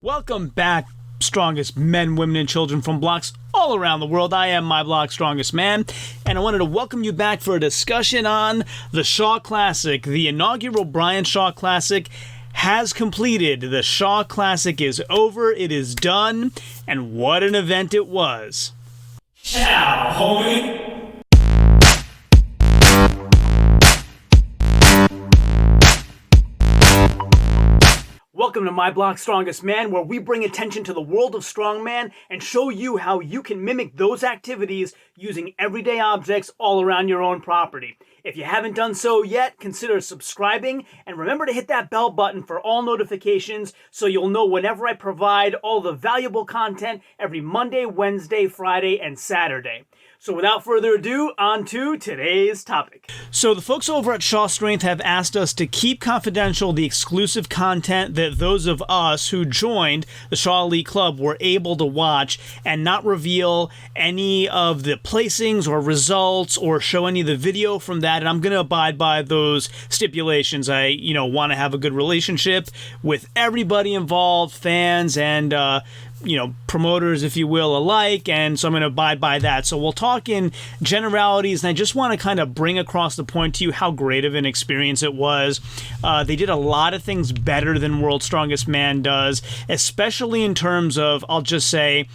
Welcome back, strongest men, women, and children from blocks all around the world. I am my block's strongest man, and I wanted to welcome you back for a discussion on the Shaw Classic. The inaugural Brian Shaw Classic has completed. The Shaw Classic is over, it is done, and what an event it was. Ciao, homie! Welcome to My Block's Strongest Man, where we bring attention to the world of strongman and show you how you can mimic those activities using everyday objects all around your own property. If you haven't done so yet, consider subscribing and remember to hit that bell button for all notifications so you'll know whenever I provide all the valuable content every Monday, Wednesday, Friday, and Saturday. So without further ado, on to today's topic. So the folks over at Shaw Strength have asked us to keep confidential the exclusive content that those of us who joined the Shaw Elite Club were able to watch and not reveal any of the placings or results or show any of the video from that. And I'm going to abide by those stipulations. I, want to have a good relationship with everybody involved, fans and, promoters, if you will, alike, and so I'm going to abide by that. So we'll talk in generalities, and I just want to kind of bring across the point to you how great of an experience it was. They did a lot of things better than World's Strongest Man does, especially in terms of, I'll just say,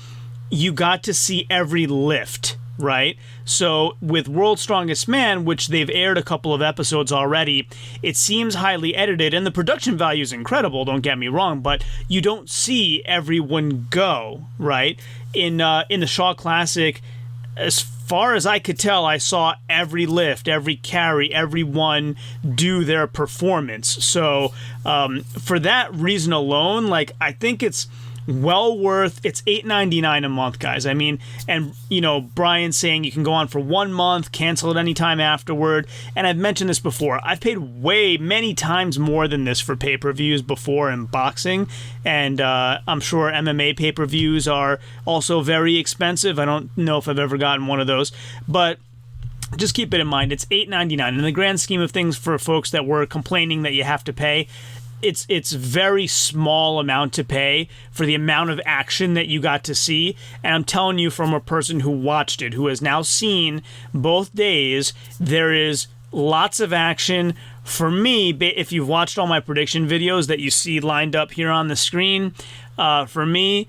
you got to see every lift, right? So with World's Strongest Man, which they've aired a couple of episodes already, it seems highly edited, and the production value is incredible, don't get me wrong, but you don't see everyone go, right? In the Shaw Classic, as far as I could tell, I saw every lift, every carry, everyone do their performance. So for that reason alone, I think it's well worth. It's $8.99 a month, guys. I mean, and Brian's saying you can go on for 1 month, cancel it anytime afterward. And I've mentioned this before. I've paid many times more than this for pay-per-views before in boxing, and I'm sure MMA pay-per-views are also very expensive. I don't know if I've ever gotten one of those, but just keep it in mind. It's $8.99 in the grand scheme of things. For folks that were complaining that you have to pay, it's very small amount to pay for the amount of action that you got to see. And I'm telling you from a person who watched it, who has now seen both days, there is lots of action. For me, if you've watched all my prediction videos that you see lined up here on the screen, for me,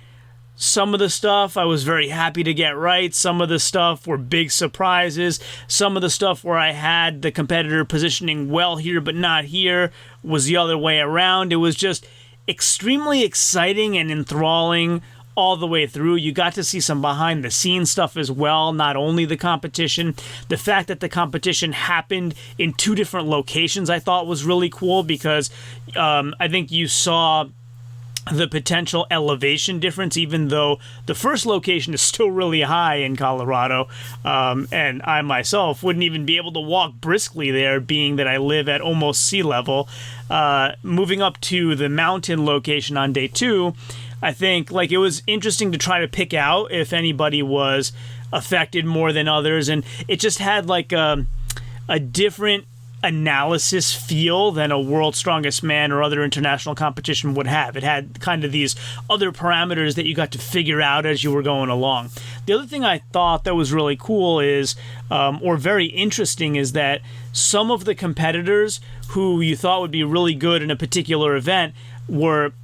some of the stuff I was very happy to get right. Some of the stuff were big surprises. Some of the stuff where I had the competitor positioning well here but not here was the other way around. It was just extremely exciting and enthralling all the way through. You got to see some behind the scenes stuff as well, not only the competition. The fact that the competition happened in 2 different locations I thought was really cool, because I think you saw the potential elevation difference, even though the first location is still really high in Colorado, and I myself wouldn't even be able to walk briskly there, being that I live at almost sea level. Moving up to the mountain location on day 2, I think it was interesting to try to pick out if anybody was affected more than others, and it just had a different analysis feel than a World's Strongest Man or other international competition would have. It had kind of these other parameters that you got to figure out as you were going along. The other thing I thought that was really cool is, or very interesting, is that some of the competitors who you thought would be really good in a particular event were,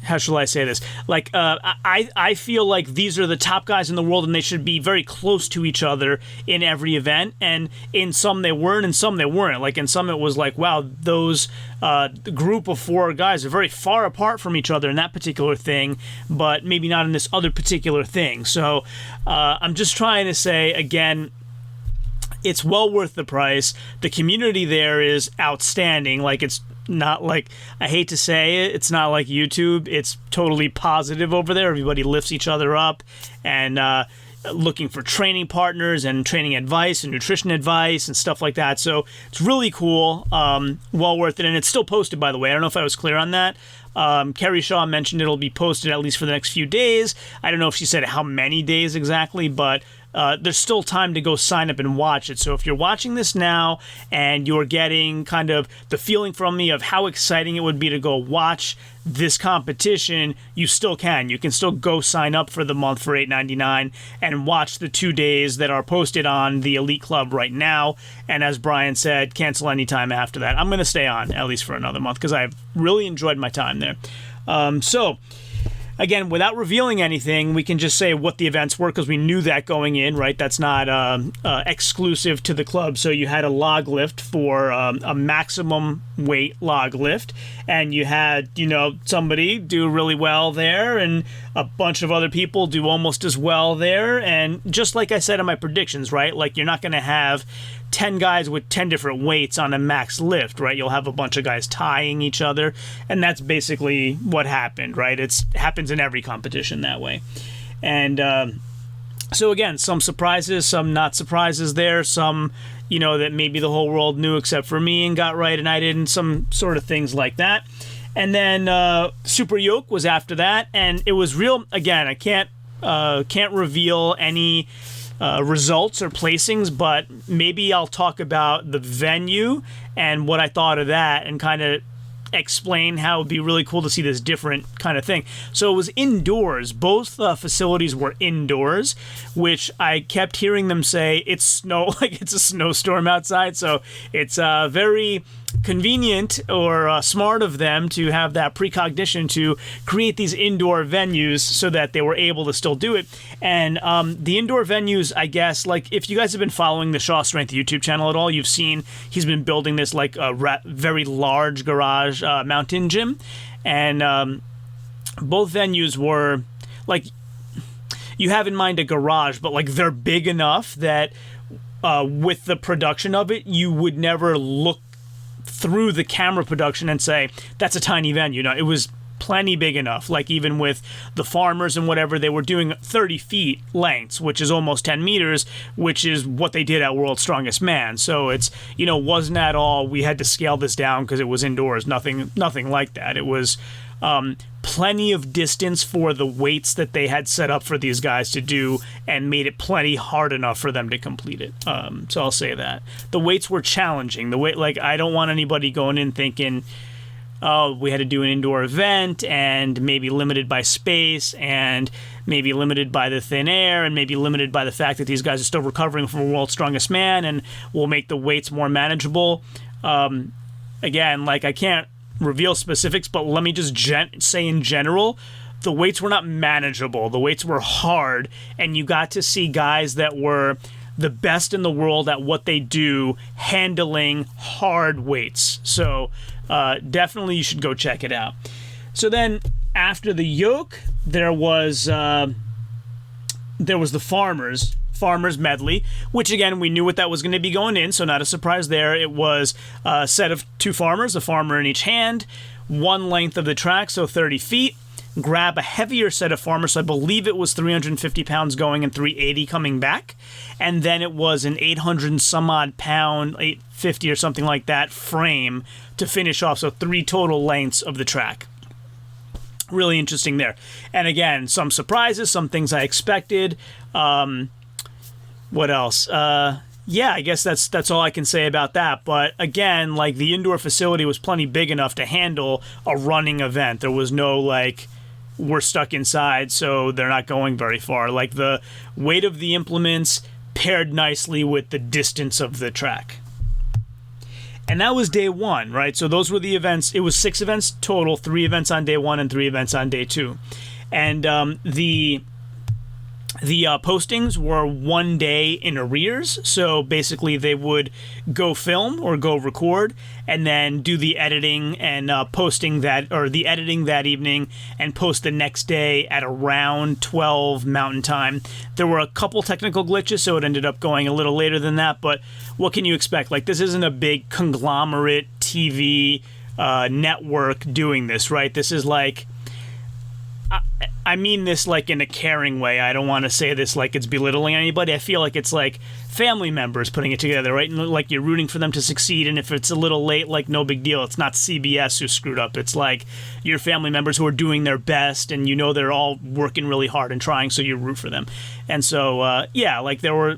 how shall I say this? I feel like these are the top guys in the world, and they should be very close to each other in every event. And in some they weren't, and some they weren't. In some it was wow, those group of 4 guys are very far apart from each other in that particular thing, but maybe not in this other particular thing. So I'm just trying to say, again, it's well worth the price. The community there is outstanding. It's not I hate to say it, it's not like YouTube. It's totally positive over there. Everybody lifts each other up and looking for training partners and training advice and nutrition advice and stuff like that. So it's really cool, well worth it. And it's still posted, by the way. I don't know if I was clear on that. Carrie Shaw mentioned it'll be posted at least for the next few days. I don't know if she said how many days exactly, but there's still time to go sign up and watch it. So if you're watching this now and you're getting kind of the feeling from me of how exciting it would be to go watch this competition, you still can. You can still go sign up for the month for $8.99 and watch the 2 days that are posted on the Elite Club right now. And as Brian said, cancel anytime after that. I'm going to stay on at least for another month because I've really enjoyed my time there. So again, without revealing anything, we can just say what the events were because we knew that going in, right? That's not exclusive to the club. So you had a log lift for a maximum weight log lift, and you had, somebody do really well there, and a bunch of other people do almost as well there. And just like I said in my predictions, right? Like, you're not going to have 10 guys with 10 different weights on a max lift, right? You'll have a bunch of guys tying each other, and that's basically what happened, right? It happens in every competition that way. And so again, some surprises, some not surprises there, some, that maybe the whole world knew except for me and got right and I didn't, some sort of things like that. And then Super Yoke was after that, and it was real. Again, I can't reveal any results or placings, but maybe I'll talk about the venue and what I thought of that and kind of explain how it would be really cool to see this different kind of thing. So it was indoors. Both facilities were indoors, which I kept hearing them say it's it's a snowstorm outside. So it's very convenient or smart of them to have that precognition to create these indoor venues so that they were able to still do it. And the indoor venues, I guess, like if you guys have been following the Shaw Strength YouTube channel at all, you've seen he's been building this like a very large garage mountain gym, and both venues were like, you have in mind a garage, but like they're big enough that with the production of it, you would never look through the camera production and say that's a tiny venue. No, it was plenty big enough. Like even with the farmers and whatever, they were doing 30 feet lengths, which is almost 10 meters, which is what they did at World's Strongest Man. So it's, wasn't at all, we had to scale this down because it was indoors. Nothing like that. It was plenty of distance for the weights that they had set up for these guys to do, and made it plenty hard enough for them to complete it. So I'll say that the weights were challenging. I don't want anybody going in thinking, oh, we had to do an indoor event and maybe limited by space and maybe limited by the thin air and maybe limited by the fact that these guys are still recovering from World's Strongest Man and we'll make the weights more manageable. Again, I can't reveal specifics, but let me just say in general, the weights were not manageable. The weights were hard, and you got to see guys that were the best in the world at what they do, handling hard weights. So definitely you should go check it out. So then after the yoke, there was the farmers medley, which again, we knew what that was going to be going in, so not a surprise there. It was a set of two farmers, a farmer in each hand, one length of the track, so 30 feet. Grab a heavier set of farmers, so I believe it was 350 pounds going and 380 coming back, and then it was an 800 and some odd pound, 850 or something like that, frame to finish off, so 3 total lengths of the track. Really interesting there. And again, some surprises, some things I expected. What else? Yeah, I guess that's all I can say about that. But again, the indoor facility was plenty big enough to handle a running event. There was no we're stuck inside, so they're not going very far. The weight of the implements paired nicely with the distance of the track. And that was day one, right? So those were the events. It was 6 events total, 3 events on day 1 and 3 events on day 2. And the postings were 1 day in arrears. So basically they would go film or go record and then do the editing and posting that, or the editing that evening, and post the next day at around 12 Mountain Time. There were a couple technical glitches, so it ended up going a little later than that, but what can you expect? This isn't a big conglomerate TV network doing this, right? This is I mean this like in a caring way. I don't want to say this like it's belittling anybody. I feel like it's like family members putting it together, right? And like you're rooting for them to succeed, and if it's a little late, like no big deal. It's not CBS who screwed up. It's like your family members who are doing their best, and you know they're all working really hard and trying, so you root for them. And so, yeah, like there were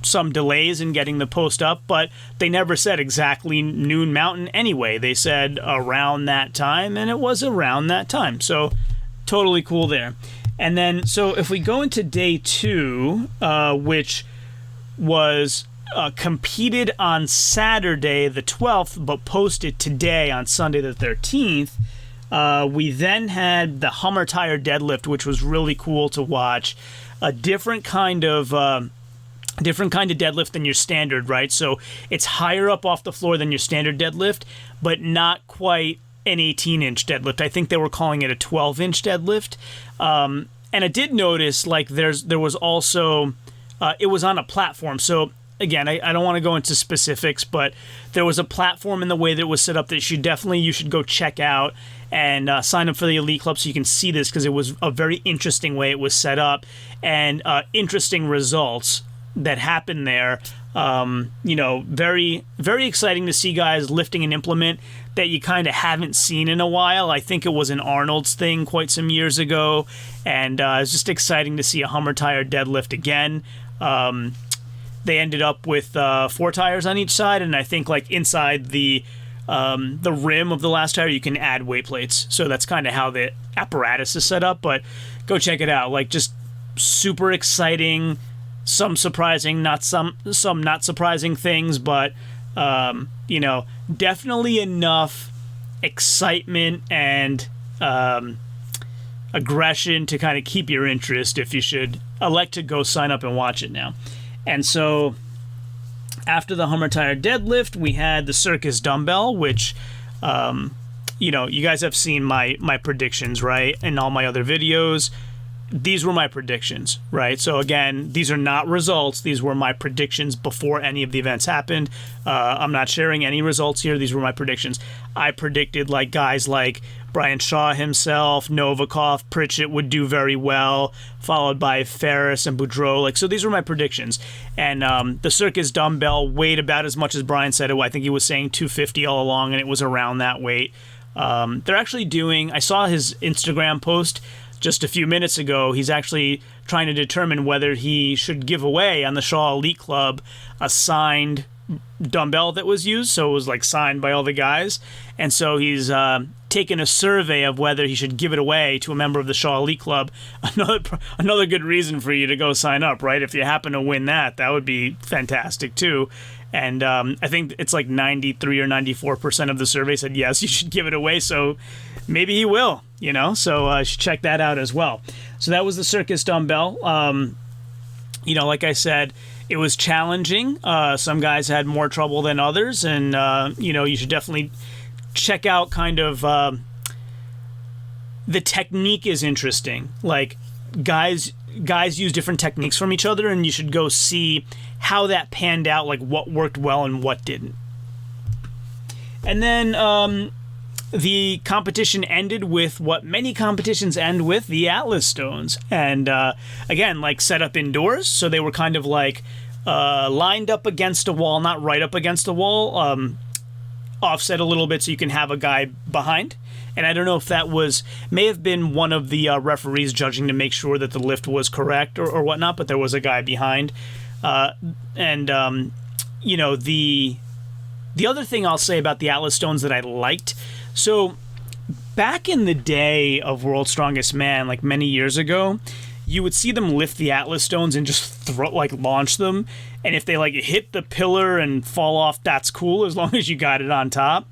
some delays in getting the post up, but they never said exactly noon Mountain anyway. They said around that time, and it was around that time. So totally cool there. And then, so if we go into day 2, which was competed on Saturday the 12th, but posted today on Sunday the 13th, we then had the Hummer Tire Deadlift, which was really cool to watch. A different kind of deadlift than your standard, right? So it's higher up off the floor than your standard deadlift, but not quite an 18-inch deadlift. I think they were calling it a 12-inch deadlift. And I did notice, like, there was also, it was on a platform. So again, I don't want to go into specifics, but there was a platform in the way that it was set up that you should go check out and sign up for the Elite Club so you can see this, because it was a very interesting way it was set up and interesting results that happened there. Very, very exciting to see guys lifting an implement that you kind of haven't seen in a while. I think it was an Arnold's thing quite some years ago, and it's just exciting to see a Hummer Tire deadlift again. They ended up with 4 tires on each side, and I think like inside the rim of the last tire you can add weight plates. So that's kind of how the apparatus is set up, but go check it out. Like, just super exciting. Some surprising, some not surprising things, but definitely enough excitement and aggression to kind of keep your interest if you should elect to go sign up and watch it now. And so after the Hummer Tire Deadlift, we had the Circus Dumbbell, which you guys have seen my predictions, right, in all my other videos. These were my predictions, right? So again, these are not results. These were my predictions before any of the events happened. I'm not sharing any results here. These were my predictions. I predicted like guys like Brian Shaw himself, Novikov, Pritchett would do very well, followed by Ferris and Boudreaux. Like, so these were my predictions. And the Circus Dumbbell weighed about as much as Brian said it. I think he was saying 250 all along, and it was around that weight. They're actually doing, I saw his Instagram post just a few minutes ago. He's actually trying to determine whether he should give away on the Shaw Elite Club a signed dumbbell that was used, so it was like signed by all the guys, and so he's taken a survey of whether he should give it away to a member of the Shaw Elite Club. Another good reason for you to go sign up, right? If you happen to win that would be fantastic too. And I think it's like 93 or 94% of the survey said yes, you should give it away, so maybe he will, so you should check that out as well. So that was the Circus Dumbbell. Like I said, it was challenging. Some guys had more trouble than others, and you should definitely check out kind of the technique is interesting. Like, guys use different techniques from each other, and you should go see how that panned out, like what worked well and what didn't. And then the competition ended with what many competitions end with, the Atlas stones. And again, like set up indoors, so they were kind of like lined up against a wall, not right up against a wall, offset a little bit so you can have a guy behind. And I don't know if that may have been one of the referees judging to make sure that the lift was correct or whatnot, but there was a guy behind. The other thing I'll say about the Atlas stones that I liked, so back in the day of World's Strongest Man, like many years ago, you would see them lift the Atlas stones and just launch them. And if they hit the pillar and fall off, that's cool as long as you got it on top.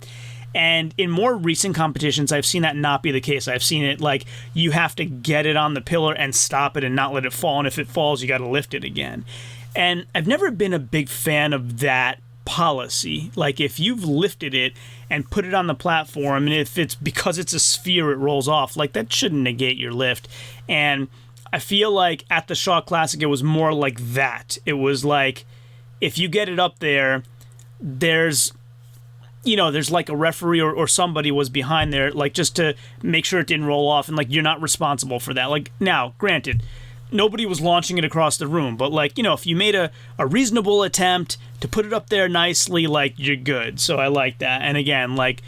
And in more recent competitions, I've seen that not be the case. I've seen it like you have to get it on the pillar and stop it and not let it fall. And if it falls, you got to lift it again. And I've never been a big fan of that policy. Like, if you've lifted it and put it on the platform, and if it's because it's a sphere, it rolls off, like that shouldn't negate your lift. And I feel like at the Shaw Classic, it was more like that. It was like, if you get it up there, there's there's like a referee or somebody was behind there, like just to make sure it didn't roll off, and like you're not responsible for that. Like, now, granted, nobody was launching it across the room, but like, if you made a reasonable attempt to put it up there nicely, like, you're good. So I like that. And again, like,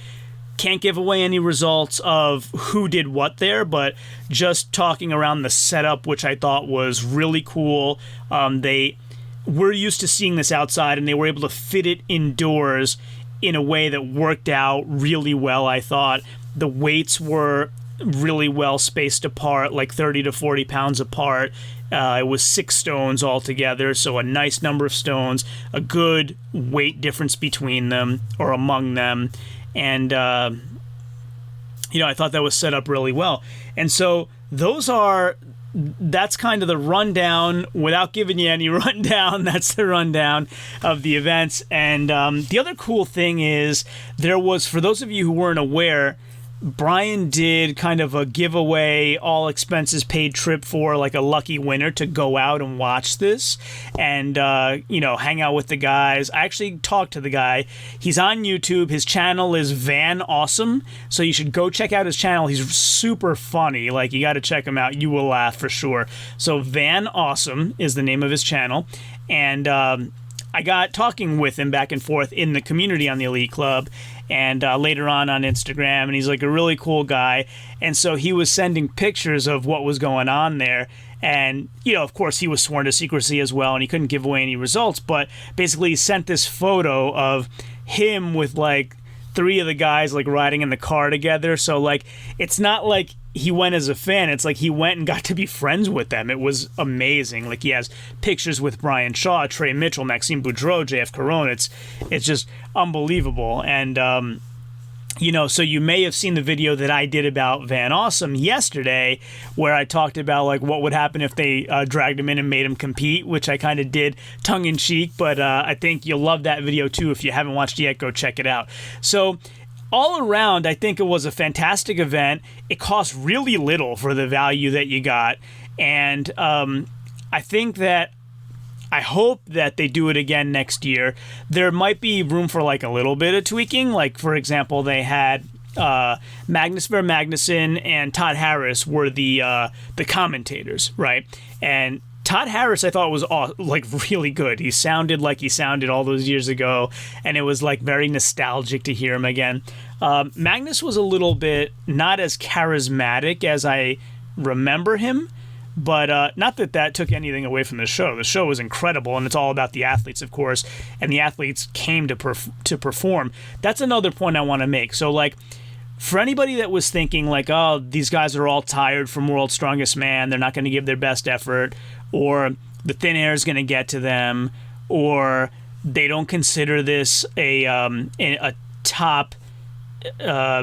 can't give away any results of who did what there, but just talking around the setup, which I thought was really cool. We're used to seeing this outside, and they were able to fit it indoors in a way that worked out really well, I thought. The weights were really well spaced apart, like 30 to 40 pounds apart. It was 6 stones altogether, so a nice number of stones, a good weight difference between them, or among them. And, I thought that was set up really well. And so that's kind of the rundown. Without giving you any rundown, that's the rundown of the events. And the other cool thing is, there was, for those of you who weren't aware, Brian did kind of a giveaway, all expenses paid trip for like a lucky winner to go out and watch this and, hang out with the guys. I actually talked to the guy. He's on YouTube. His channel is Van Awesome. So you should go check out his channel. He's super funny. Like, you got to check him out. You will laugh for sure. So Van Awesome is the name of his channel. And, I got talking with him back and forth in the community on the Elite Club, and later on Instagram, and he's like a really cool guy. And so he was sending pictures of what was going on there. And, of course, he was sworn to secrecy as well, and he couldn't give away any results. But basically, he sent this photo of him with, like, 3 of the guys, like, riding in the car together. So, like, it's not like he went as a fan. It's like he went and got to be friends with them. It was amazing. Like, he has pictures with Brian Shaw, Trey Mitchell, Maxime Boudreau, JF Caron. It's just unbelievable. And, so you may have seen the video that I did about Van Awesome yesterday, where I talked about, like, what would happen if they dragged him in and made him compete, which I kind of did tongue-in-cheek, but I think you'll love that video too. If you haven't watched it yet, go check it out. So all around, I think it was a fantastic event. It cost really little for the value that you got, and I hope that they do it again next year. There might be room for like a little bit of tweaking. Like, for example, they had Magnus Ver Magnuson and Todd Harris were the commentators, right? And Todd Harris, I thought, was like really good. He sounded like he sounded all those years ago, and it was like very nostalgic to hear him again. Magnus was a little bit not as charismatic as I remember him, but not that took anything away from the show. The show was incredible, and it's all about the athletes, of course, and the athletes came to perform. That's another point I want to make. So, like, for anybody that was thinking, like, oh, these guys are all tired from World's Strongest Man, they're not going to give their best effort, or the thin air is going to get to them, or they don't consider this a top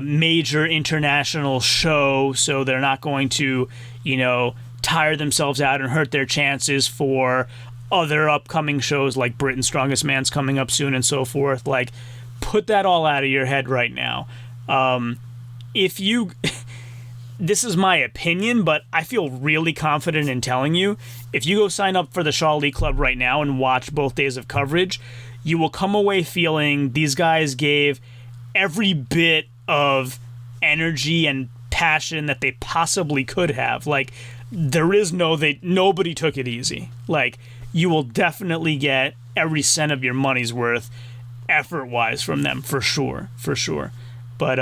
major international show, so they're not going to, tire themselves out and hurt their chances for other upcoming shows like Britain's Strongest Man's coming up soon and so forth. Like, put that all out of your head right now. If you, this is my opinion, but I feel really confident in telling you, if you go sign up for the Shaw Elite Club right now and watch both days of coverage, you will come away feeling these guys gave every bit of energy and passion that they possibly could have. Like, nobody took it easy. Like, you will definitely get every cent of your money's worth effort-wise from them, for sure. But,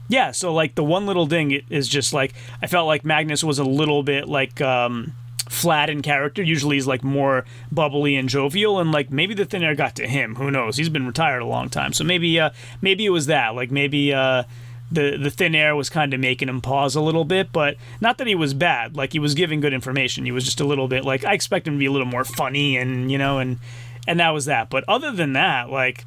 yeah, so, like, the one little thing is just, like, I felt like Magnus was a little bit, like, flat in character. Usually he's, like, more bubbly and jovial, and, like, maybe the thin air got to him. Who knows? He's been retired a long time. So maybe it was that. Like, maybe the thin air was kind of making him pause a little bit, but not that he was bad. Like, he was giving good information. He was just a little bit, like, I expect him to be a little more funny and, and that was that. But other than that, like,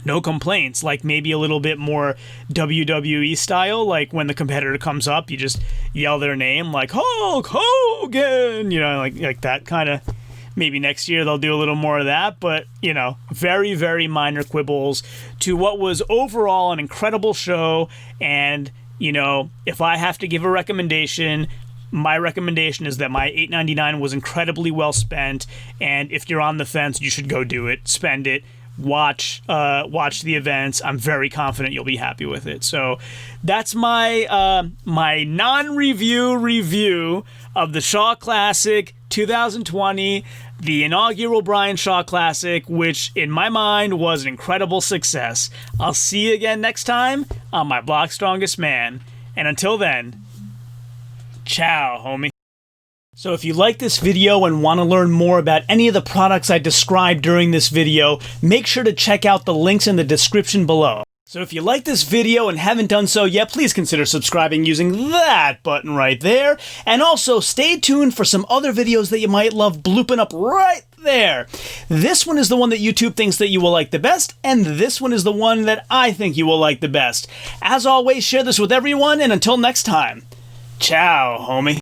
no complaints. Like, maybe a little bit more WWE style. Like, when the competitor comes up, you just yell their name, like, Hulk Hogan, like that kind of. Maybe next year they'll do a little more of that, but, very, very minor quibbles to what was overall an incredible show. And, if I have to give a recommendation, my recommendation is that my $8.99 was incredibly well spent, and if you're on the fence, you should go do it. Spend it. watch the events. I'm very confident you'll be happy with it. So that's my my non-review review of the Shaw Classic 2020, the inaugural Brian Shaw Classic, which in my mind was an incredible success. I'll see you again next time on My Block Strongest Man. And until then, ciao, homie. So if you like this video and want to learn more about any of the products I described during this video, make sure to check out the links in the description below. So if you like this video and haven't done so yet, please consider subscribing using that button right there. And also stay tuned for some other videos that you might love blooping up right there. This one is the one that YouTube thinks that you will like the best, and this one is the one that I think you will like the best. As always, share this with everyone, and until next time, ciao, homie.